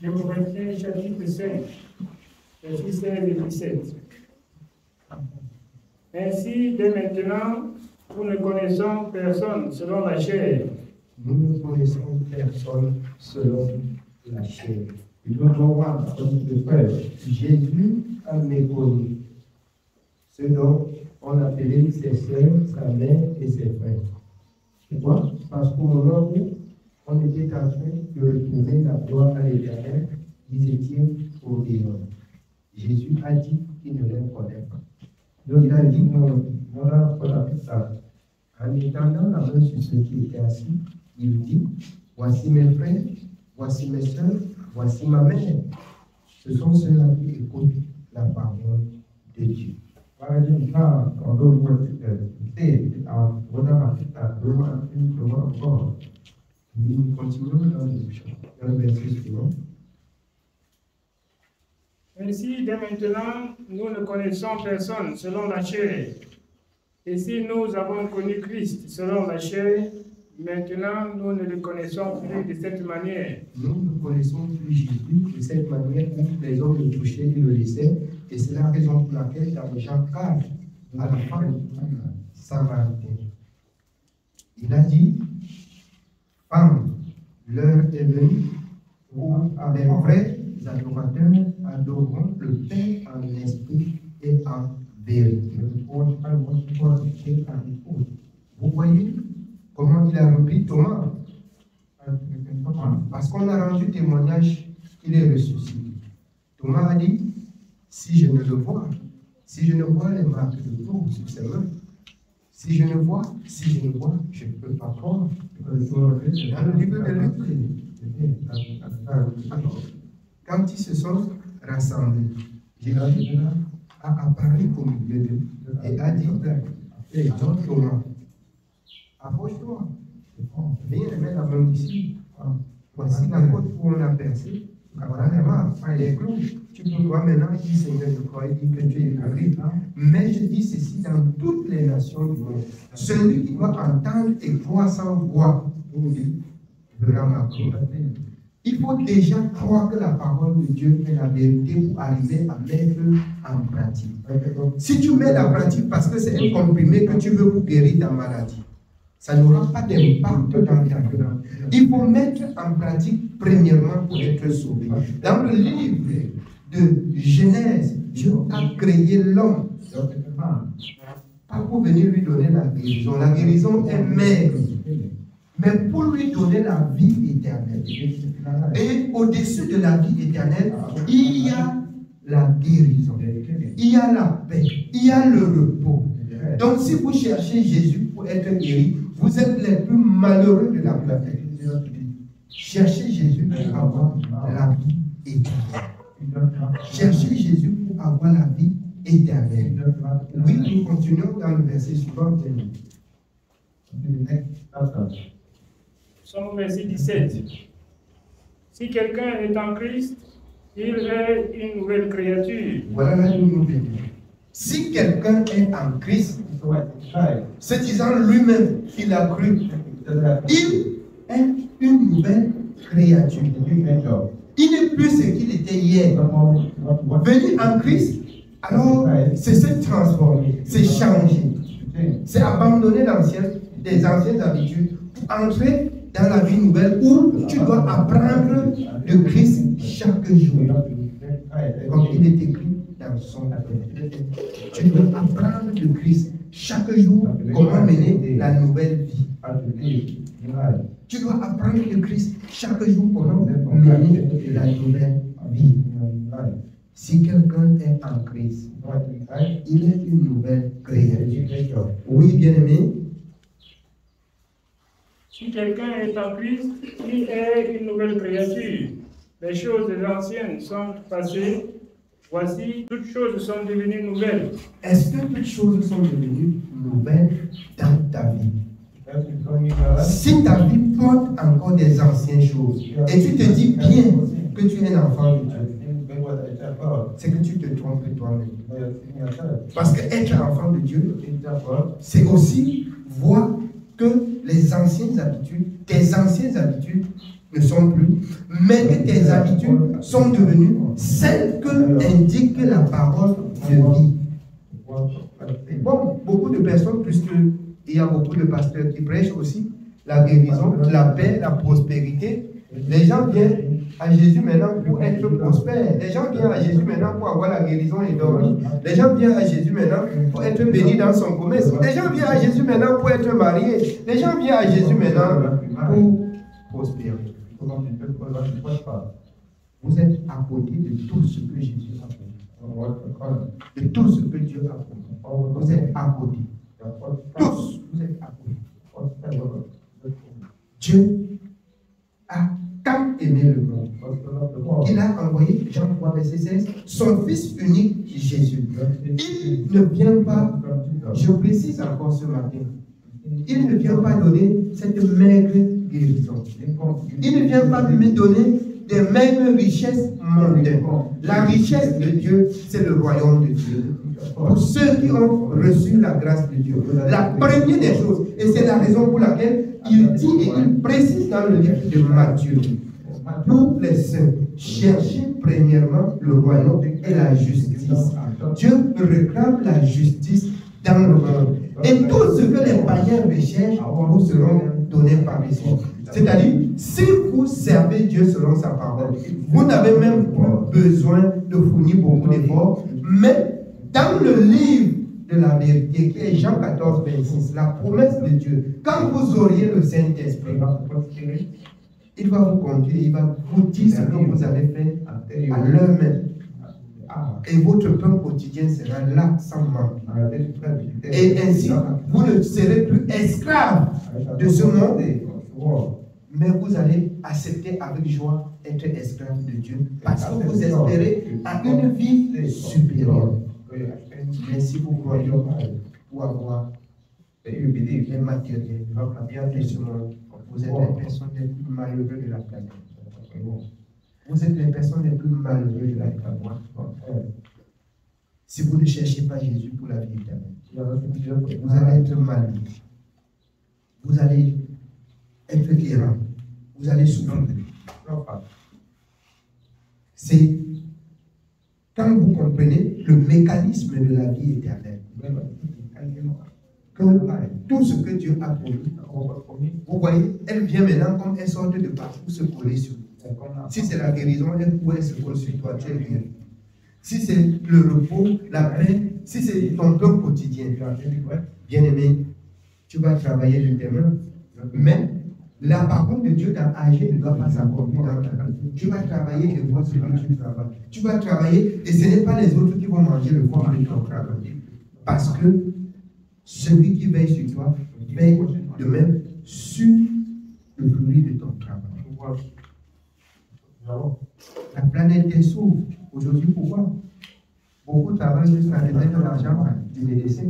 Le Corinthiens chapitre 5, versets 16 et 17. Ainsi, dès maintenant, nous ne connaissons personne selon la chair. Nous ne connaissons personne selon la chair. Il doit voir notre frère. Jésus a méconnu ce dont on appelait ses sœurs, sa mère et ses frères. Pourquoi? Parce qu'au moment où on était en train de retourner la gloire à l'Éternel, ils étaient au dehors. Jésus a dit qu'il ne les connaît pas. Donc il a dit, on a fait ça. En étendant la main sur ceux qui étaient assis, il dit, voici mes frères, voici mes soeurs, voici ma mère. Ce sont ceux-là qui écoutent la parole de Dieu. Nous continuons dans le verset suivant. Ainsi, dès maintenant, nous ne connaissons personne selon la chair. Et si nous avons connu Christ selon la chair, maintenant nous ne le connaissons plus de cette manière. Nous ne connaissons plus Jésus de cette manière où les hommes le touchaient et le laissaient. Et c'est la raison pour laquelle dans Jean 4, à la fin, Samaritain, il a dit, femme, l'heure est venue où les vrais adorateurs adoreront le Père en esprit et en vérité. Vous voyez comment il a repris Thomas? Parce qu'on a rendu témoignage qu'il est ressuscité. Thomas a dit, si je ne le vois, si je ne vois les marques de tour sur ses mains, si je ne vois, je ne peux pas croire. Dans le livre de Luc, alors, quand ils se sont rassemblés, Jésus a apparu au milieu d'eux et a dit, Jean Thomas, approche-toi, viens mettre la main ici. Voici la côte où on a percé. Voilà les marques, les clous. Tu peux voir maintenant, il dit Seigneur, je crois, il dit que tu es guéri. Mais je dis ceci dans toutes les nations du monde. Celui qui doit entendre et croire sans voir, verra ma gloire. Il faut déjà croire que la parole de Dieu est la vérité pour arriver à mettre en pratique. Si tu mets la pratique parce que c'est un comprimé que tu veux pour guérir ta maladie, ça n'aura pas d'impact dans ta vie. Il faut mettre en pratique premièrement pour être sauvé. Dans le livre de Genèse, Dieu a créé l'homme, pas pour venir lui donner la guérison. La guérison est maigre, mais pour lui donner la vie éternelle. Et au-dessus de la vie éternelle, il y a la guérison, il y a la paix, il y a le repos. Donc si vous cherchez Jésus pour être guéri, vous êtes les plus malheureux de la planète. Cherchez Jésus pour avoir la vie éternelle. Cherchez Jésus pour avoir la vie éternelle. Oui, nous continuons dans le verset suivant. Somme verset 17. Si quelqu'un est en Christ, il est une nouvelle créature. Voilà la nouvelle. Si quelqu'un est en Christ, se disant lui-même qu'il a cru, il est une nouvelle créature. Il n'est plus ce qu'il était hier. Venir en Christ, alors c'est se transformer, c'est changer, c'est abandonner des anciennes habitudes pour entrer dans la vie nouvelle où tu dois apprendre de Christ chaque jour. Comme il est écrit dans son appel. Tu dois apprendre de Christ chaque jour comment mener la nouvelle vie. Tu dois apprendre de Christ chaque jour comment mener la nouvelle vie. Si quelqu'un est en Christ, il est une nouvelle créature. Oui, bien-aimé. Si quelqu'un est en Christ, il est une nouvelle créature. Les choses anciennes sont passées. Voici, toutes choses sont devenues nouvelles. Est-ce que toutes choses sont devenues nouvelles dans ta vie? Si ta vie porte encore des anciennes choses et tu te dis bien que tu es un enfant de Dieu, c'est que tu te trompes toi-même. Parce que être enfant de Dieu, c'est aussi voir que les anciennes habitudes, tes anciennes habitudes ne sont plus, mais que tes habitudes sont devenues celles que indique la parole de vie. Bon, beaucoup de personnes, puisqu'il y a beaucoup de pasteurs qui prêchent aussi la guérison, la paix, la prospérité, les gens viennent à Jésus maintenant pour être prospères. Les gens viennent à Jésus maintenant pour avoir la guérison et dormir. Les gens viennent à Jésus maintenant pour être bénis dans son commerce. Les gens viennent à Jésus maintenant pour être mariés. Les gens viennent à Jésus maintenant pour prospérer. Vous êtes à côté de tout ce que Jésus a promis. De tout ce que Dieu a promis. Vous êtes à côté. Tous, vous êtes à côté. Dieu a tant aimé le monde qu'il a envoyé, Jean 3, verset 16, son Fils unique, Jésus. Il ne vient pas, je précise encore ce matin, il ne vient pas donner cette maigre guérison. Il ne vient pas me donner des maigres richesses mondaines. La richesse de Dieu, c'est le royaume de Dieu. Pour ceux qui ont reçu la grâce de Dieu. La première des choses, et c'est la raison pour laquelle il dit et il précise dans le livre de Matthieu, pour les saints, cherchez premièrement le royaume et la justice. Dieu réclame la justice dans le monde. Et tout ce que les païens recherchent vous seront donnés par les autres. C'est-à-dire, si vous servez Dieu selon sa parole, vous n'avez même pas besoin de fournir beaucoup d'efforts, mais dans le livre de la vérité, qui est Jean 14, 26, la promesse de Dieu, quand vous auriez le Saint-Esprit, il va vous conduire, il va vous dire ce que vous avez fait à l'heure même. Et votre pain quotidien sera là sans manque. Et ainsi, vous ne serez plus esclave de ce monde, mais vous allez accepter avec joie être esclave de Dieu parce que vous espérez à une vie supérieure. Mais si vous croyez pour avoir les matériels de ce monde, vous êtes les personnes les plus malheureuses de la planète. Vous êtes les personnes les plus malheureuses de la planète. Si vous ne cherchez pas Jésus pour la vie éternelle, vous allez être malheureux. Vous allez être errant. Vous allez souffrir. C'est quand vous comprenez le mécanisme de la vie éternelle, que tout ce que Dieu a promis, vous voyez, elle vient maintenant comme une sorte de parcours se coller sur vous. Si c'est la guérison, elle pourrait se coller sur toi, tu es guéri. Si c'est le repos, la paix, si c'est ton pain quotidien, bien aimé, tu vas travailler de tes mains. Mais la parole de Dieu dans AG ne doit pas s'accomplir dans ta vie. Tu vas travailler et voir ce que tu travailles. Tu vas travailler et ce n'est pas les autres qui vont manger le fruit de ton travail. Parce que celui qui veille sur toi veille de même sur le fruit de ton travail. La planète est s'ouvre. Aujourd'hui, pourquoi? Beaucoup travaillent jusqu'à réserver l'argent du médecin.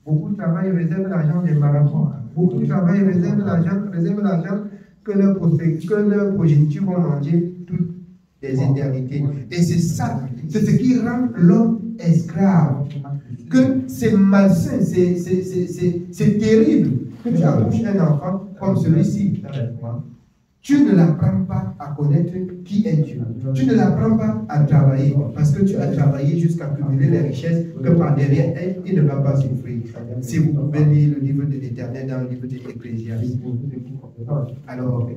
Beaucoup travaillent, réservent l'argent des marathons. Beaucoup travaillent, réservent l'argent que leurs progénitures vont manger toutes les éternités. Et c'est ça, c'est ce qui rend l'homme esclave. Que c'est malsain, c'est terrible que tu accouches un enfant comme celui-ci. Tu ne l'apprends pas à connaître qui est Dieu. Tu ne l'apprends pas à travailler parce que tu as travaillé jusqu'à cumuler les richesses que par derrière elle, il ne va pas souffrir. Si vous pouvez lire le livre de l'Éternel dans le livre de l'Ecclésiaste, alors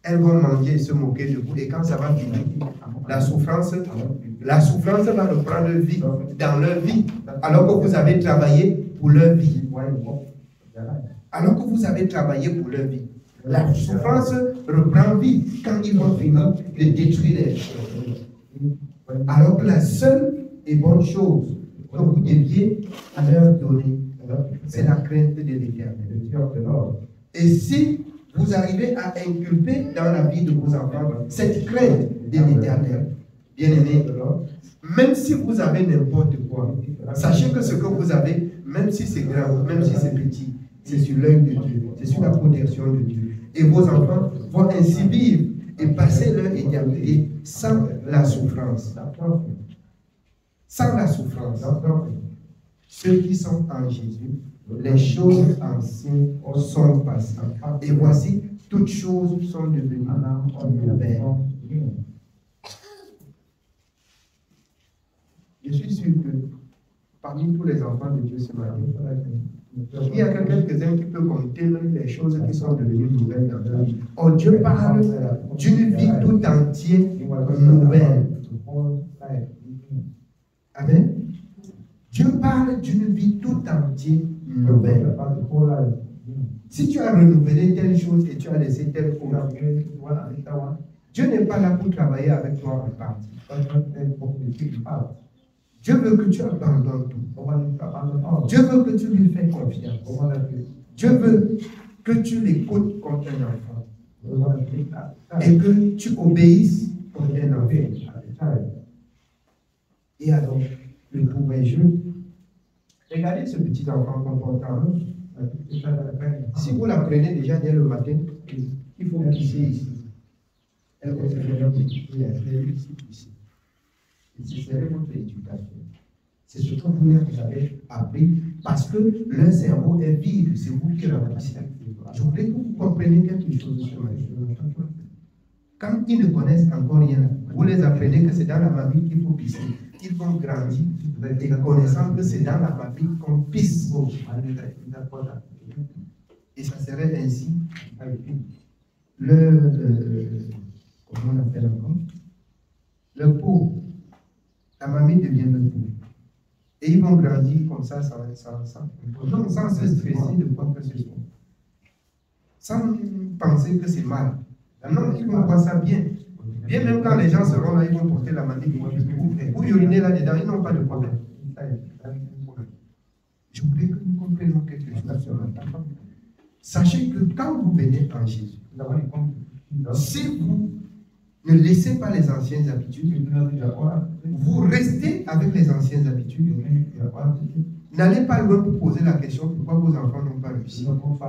elles vont manger et se moquer de vous. Et quand ça va finir, la souffrance va reprendre vie dans leur vie. Alors que vous avez travaillé pour leur vie. Alors que vous avez travaillé pour leur vie. La souffrance reprend vie quand ils vont finir de détruire les choses. Alors que la seule et bonne chose que vous deviez leur donner, c'est la crainte de l'Éternel. Et si vous arrivez à inculper dans la vie de vos enfants cette crainte de l'Éternel, bien aimé, même si vous avez n'importe quoi, sachez que ce que vous avez, même si c'est grand, même si c'est petit, c'est sur l'œil de Dieu, c'est sur la protection de Dieu. Et vos enfants vont ainsi vivre et passer leur éternité sans la souffrance. Sans la souffrance. Ceux qui sont en Jésus, les choses anciennes sont passées. Et voici, toutes choses sont devenues nouvelles. Je suis sûr que parmi tous les enfants de Dieu ce matin, il y a quelques-uns qui peuvent compter les choses qui sont devenues nouvelles dans leur vie. Oh, Dieu parle d'une vie tout entière nouvelle. Amen. Dieu parle d'une vie tout entière nouvelle. Si tu as renouvelé telle chose et tu as laissé telle autre, Dieu n'est pas là pour travailler avec toi en partie. Dieu veut que tu abandonnes tout. Dieu veut que tu lui fais confiance. Dieu veut que tu l'écoutes comme un enfant. Et que tu obéisses comme un enfant. Et alors, le trouver jeu. Regardez ce petit enfant comportement. Si vous l'apprenez déjà dès le matin, il faut pisser ici. Elle va se faire un petit peu ici. Et ce serait votre éducation. C'est ce que vous avez appris parce que leur cerveau est vide. C'est vous qui remplissez. Je voudrais que vous compreniez quelque chose ce matin. Quand ils ne connaissent encore rien, vous les apprenez que c'est dans la mamie qu'il faut pisser. Ils vont grandir et connaissant que c'est dans la mamie qu'on pisse. Et ça serait ainsi comment on appelle encore le pot. La mamie devient le pot. Et ils vont grandir comme ça, sans se stresser de quoi que ce soit. Sans penser que c'est mal. Non, ils vont voir ça bien. Bien même quand les gens seront là, ils vont porter la mamie ou uriner là-dedans, ils n'ont pas de problème. Je voudrais que nous comprenions quelque chose sur la table. Sachez que quand vous venez en Jésus, si vous ne laissez pas les anciennes habitudes, vous restez avec les anciennes habitudes, n'allez pas loin pour poser la question pourquoi vos enfants n'ont pas réussi. Vos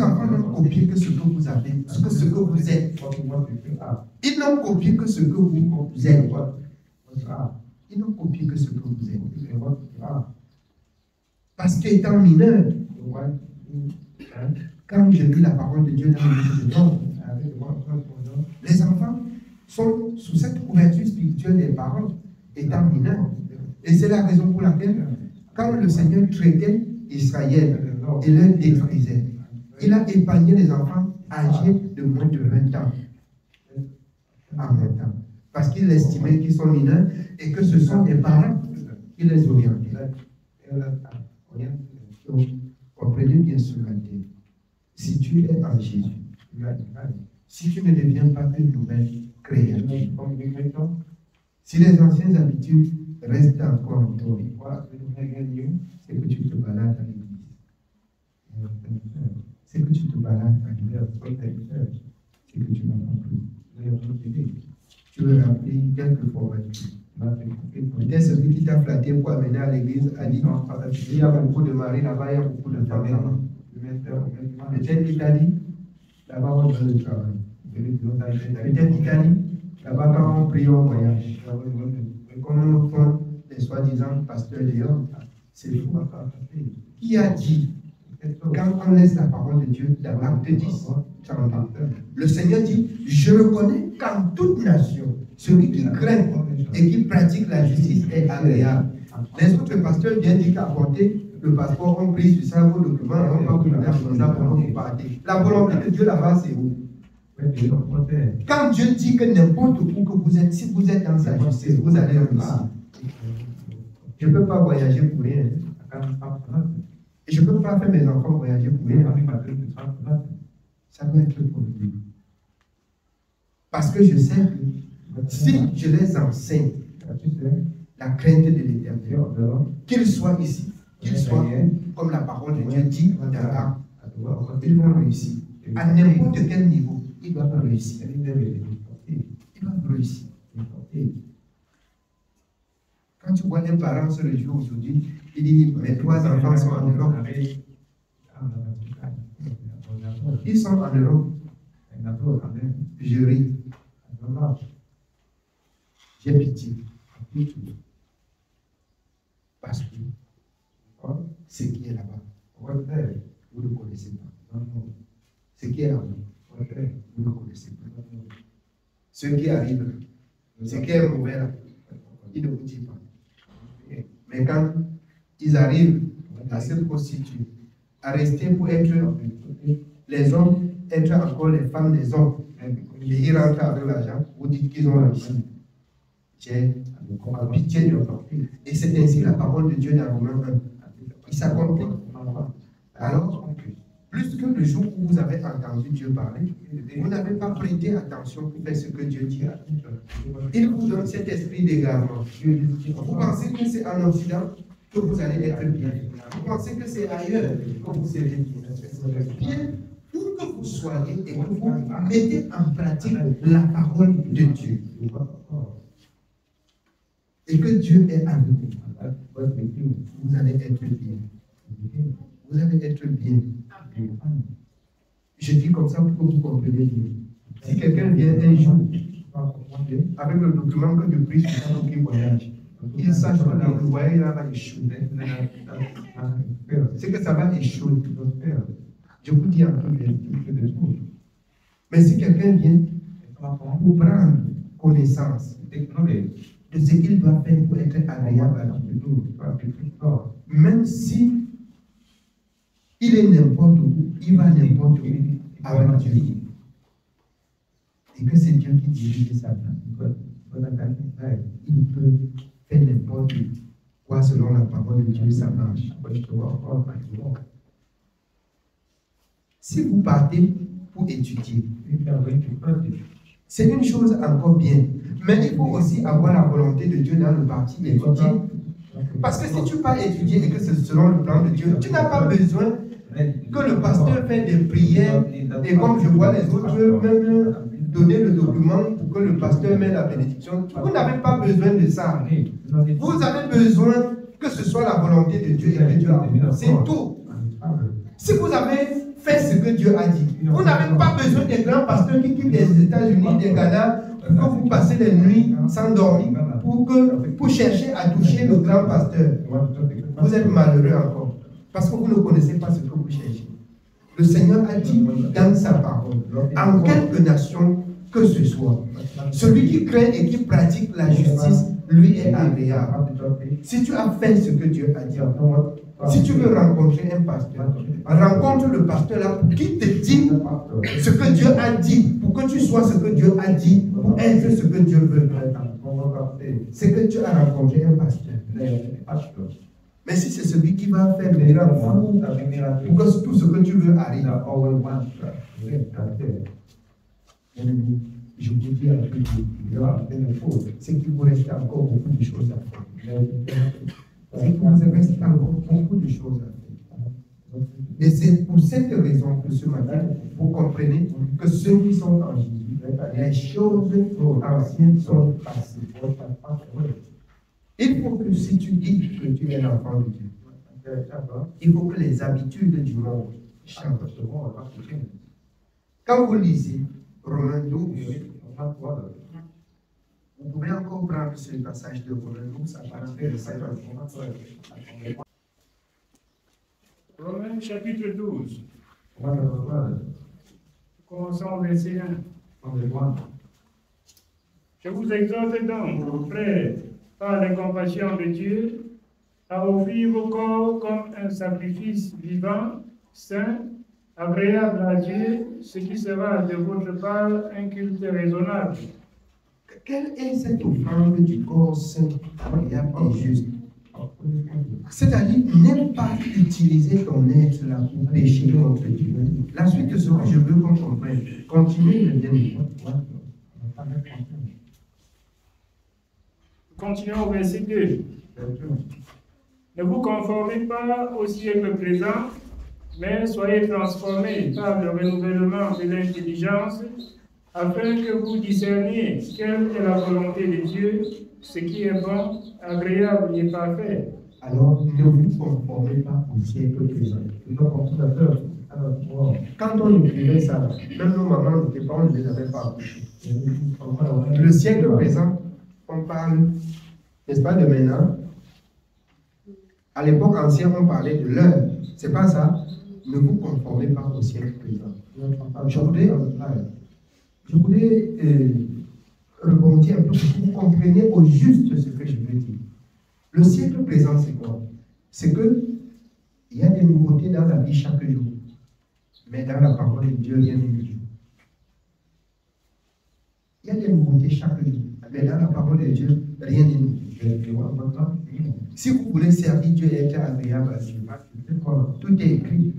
enfants n'ont copié que ce que vous avez, ce que vous êtes. Ils n'ont copié que ce que vous êtes. Ils n'ont copié que ce que vous êtes. Parce qu'étant mineur, quand je lis la parole de Dieu dans le livre de l'ordre, les enfants sont sous cette couverture spirituelle des parents, étant mineurs. Et c'est la raison pour laquelle, quand le Seigneur traitait Israël et leur détruisait, il a épargné les enfants âgés de moins de 20 ans. En même temps. Parce qu'il estimait qu'ils sont mineurs et que ce sont des parents qui les orientaient. Donc, comprenez bien ce matin. Si tu es en Jésus, si tu ne deviens pas une nouvelle créature, si les anciennes habitudes restent encore en toi, c'est que tu te balades à l'église. C'est que tu te balades à l'église. C'est que tu n'as pas pris. Tu veux rappeler quelques formalités. Peut-être celui qui t'a flatté pour amener à l'église a dit non, il y a beaucoup de maris là-bas, il y a beaucoup de femmes. Peut-être qu'il t'a dit là-bas on donne le travail. Peut-être qu'il t'a dit là-bas quand on prie on voyage. Mais comme on prend les soi-disant pasteurs dehors, c'est faux. Qui a dit quand on laisse la parole de Dieu dans l'acte 10, le Seigneur dit, je reconnais qu'en toute nation, celui qui craint et qui pratique la justice est agréable. Les autres pasteurs viennent dire qu'apporter le passeport, on prie sur ça, vos documents, et on va vous donner comme ça pour vous partir. La volonté de Dieu là-bas, c'est où? Quand Dieu dit que n'importe où que vous êtes, si vous êtes dans sa justice, vous allez réussir. Je ne peux pas voyager pour rien. Et je ne peux pas faire mes enfants voyager pour rien. Ça doit être pour Dieu. Parce que je sais que si je les enseigne la crainte de l'éternel, qu'ils soient ici, qu'ils soient comme la parole de Dieu dit dans l'art, ils vont réussir. À n'importe quel niveau, ils doivent réussir. Ils doivent réussir. Quand tu vois un parent se réjouir aujourd'hui, il dit mes 3 enfants sont en Europe. Ils sont en Europe. Je ris. J'ai pitié. Parce que ce qui est là-bas, vous ne connaissez pas. Ce qui est à vous, vous ne connaissez pas. Ce qui arrive, ce qui est mauvais là, il ne vous dit pas. Mais quand ils arrivent à se prostituer, à rester pour être les hommes, être encore les femmes des hommes, et ils rentrent avec l'argent, vous dites qu'ils ont réussi. J'ai pitié de leur. Et c'est ainsi la parole de Dieu dans Romains 1. Il s'accomplit. Alors, plus que le jour où vous avez entendu Dieu parler, vous n'avez pas prêté attention pour faire ce que Dieu dit. Il vous donne cet esprit d'égarement. Vous pensez que c'est en Occident que vous allez être bien. Vous pensez que c'est ailleurs que vous serez bien. Pour que vous soyez et que vous mettez en pratique la parole de Dieu. Et que Dieu est avec vous. Vous allez être bien. Vous allez être bien. Je dis comme ça pour que vous compreniez bien. Si quelqu'un vient un jour avec le document que je prie pour qu'il voyage, il sache que dans le voyage là va échouer. C'est que ça va échouer. Je vous dis en toute vérité. Mais si quelqu'un vient pour prendre connaissance de ce qu'il doit faire pour être agréable à l'autre, même si il est n'importe où, il va n'importe où avec Dieu. Et que c'est Dieu qui dirige sa vie. Il peut faire n'importe quoi selon la parole de Dieu, ça marche. Si vous partez pour étudier, c'est une chose encore bien. Mais il faut aussi avoir la volonté de Dieu dans le parti d'étudier. Parce que si tu pars étudier et que c'est selon le plan de Dieu, tu n'as pas besoin que le pasteur fait des prières et comme je vois les autres même donner le document pour que le pasteur mette la bénédiction. Vous n'avez pas besoin de ça. Vous avez besoin que ce soit la volonté de Dieu et que Dieu a dit. C'est tout. Si vous avez fait ce que Dieu a dit, vous n'avez pas besoin des grands pasteurs qui quittent les États-Unis, des Ghana, pour que vous passez les nuits sans dormir, pour chercher à toucher le grand pasteur. Vous êtes malheureux encore. Parce que vous ne connaissez pas ce que vous cherchez. Le Seigneur a dit dans sa parole, en quelque nation que ce soit, celui qui craint et qui pratique la justice, lui est agréable. Si tu as fait ce que Dieu a dit, si tu veux rencontrer un pasteur, rencontre le pasteur là qui te dit ce que Dieu a dit, pour que tu sois ce que Dieu a dit, pour être ce que Dieu veut. C'est que tu as rencontré un pasteur. Mais si c'est celui qui va faire le miracle pour que tout ce que tu veux arrive, je vous dis à tous, c'est qu'il vous reste encore beaucoup de choses à faire. Il vous reste encore beaucoup de choses à faire. Et c'est pour cette raison que ce matin, vous comprenez que ceux qui sont en Jésus, les choses anciennes sont passées. Il faut que si tu dis que tu es l'enfant de Dieu, il faut que les habitudes du monde changent. Quand vous lisez Romains 12, vous pouvez encore prendre ce passage de Romains 12 à partir de 5 ans. Romains chapitre 12. Commençons au verset 1. Je vous exhorte donc, frères, par la compassion de Dieu, à offrir vos corps comme un sacrifice vivant, saint, agréable à Dieu, ce qui sera de votre part un culte raisonnable. Quelle est cette offrande du corps saint, agréable et juste? C'est-à-dire, n'aime pas utiliser ton être là pour pécher contre Dieu. La suite de ce que je veux qu'on comprenne. Continuez le dernier. Continuons au verset 2. Ne vous conformez pas au siècle présent, mais soyez transformés par le renouvellement de l'intelligence, afin que vous discerniez quelle est la volonté de Dieu, ce qui est bon, agréable et parfait. Alors, ne vous conformez pas au siècle présent. Quand on écrivait ça, même nos mamans n'étaient pas, on ne les avait pas accouchés. Le siècle présent, on parle, n'est-ce pas, de maintenant. À l'époque ancienne, on parlait de l'heure. C'est pas ça. Ne vous conformez pas au siècle présent. Je voudrais rebondir un peu pour que vous compreniez au juste ce que je veux dire. Le siècle présent, c'est quoi? C'est que il y a des nouveautés dans la vie chaque jour. Mais dans la parole de Dieu, rien n'est nouveau. Il y a des nouveautés chaque jour. Mais dans la parole de Dieu, rien n'est nouveau. Si vous voulez servir Dieu et être agréable à Dieu, tout est écrit.